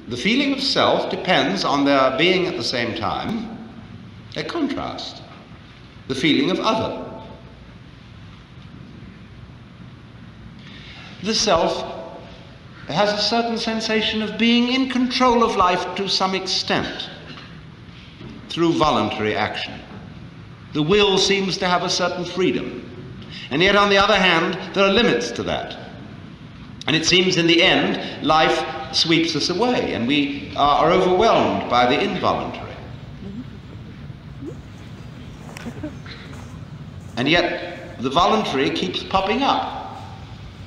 The feeling of self depends on their being at the same time a contrast, the feeling of other. The self has a certain sensation of being in control of life to some extent through voluntary action. The will seems to have a certain freedom. And yet, on the other hand, there are limits to that. And it seems in the end, life sweeps us away, and we are overwhelmed by the involuntary. And yet, the voluntary keeps popping up.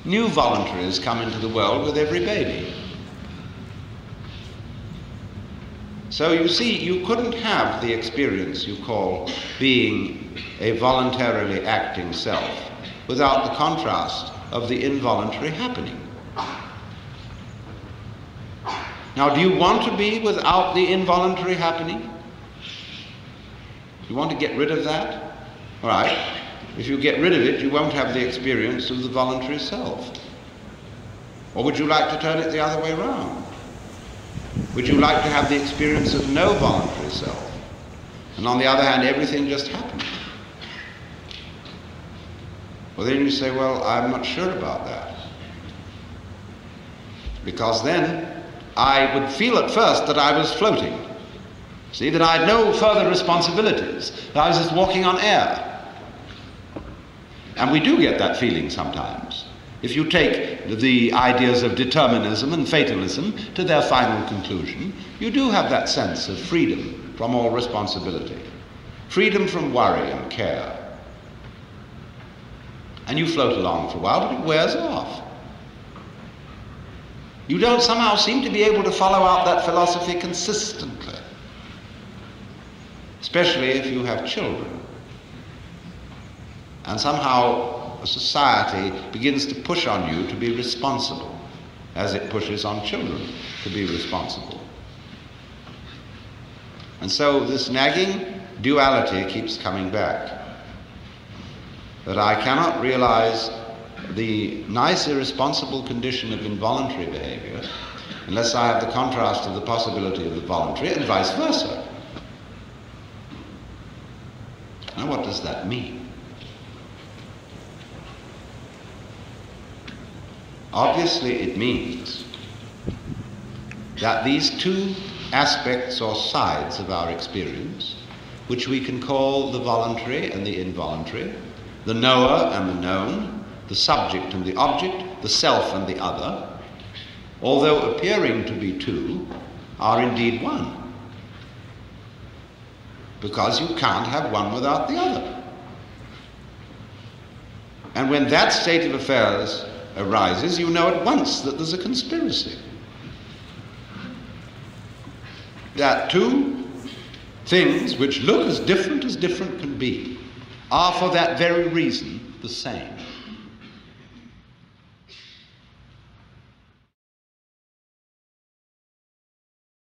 New voluntaries come into the world with every baby. So you see, you couldn't have the experience you call being a voluntarily acting self without the contrast of the involuntary happening. Now, do you want to be without the involuntary happening? You want to get rid of that? All right. If you get rid of it, you won't have the experience of the voluntary self. Or would you like to turn it the other way around? Would you like to have the experience of no voluntary self? And on the other hand, everything just happens. Well, then you say, well, I'm not sure about that. Because then I would feel at first that I was floating. See, that I had no further responsibilities, that I was just walking on air. And we do get that feeling sometimes. If you take the ideas of determinism and fatalism to their final conclusion, you do have that sense of freedom from all responsibility, freedom from worry and care. And you float along for a while, but it wears off. You don't somehow seem to be able to follow out that philosophy consistently, especially if you have children. And somehow a society begins to push on you to be responsible, as it pushes on children to be responsible. And so this nagging duality keeps coming back. That I cannot realize the nice irresponsible condition of involuntary behavior unless I have the contrast of the possibility of the voluntary, and vice versa. Now, what does that mean? Obviously, it means that these two aspects or sides of our experience, which we can call the voluntary and the involuntary, the knower and the known, the subject and the object, the self and the other, although appearing to be two, are indeed one. Because you can't have one without the other. And when that state of affairs arises, you know at once that there's a conspiracy. That two things which look as different can be are for that very reason the same.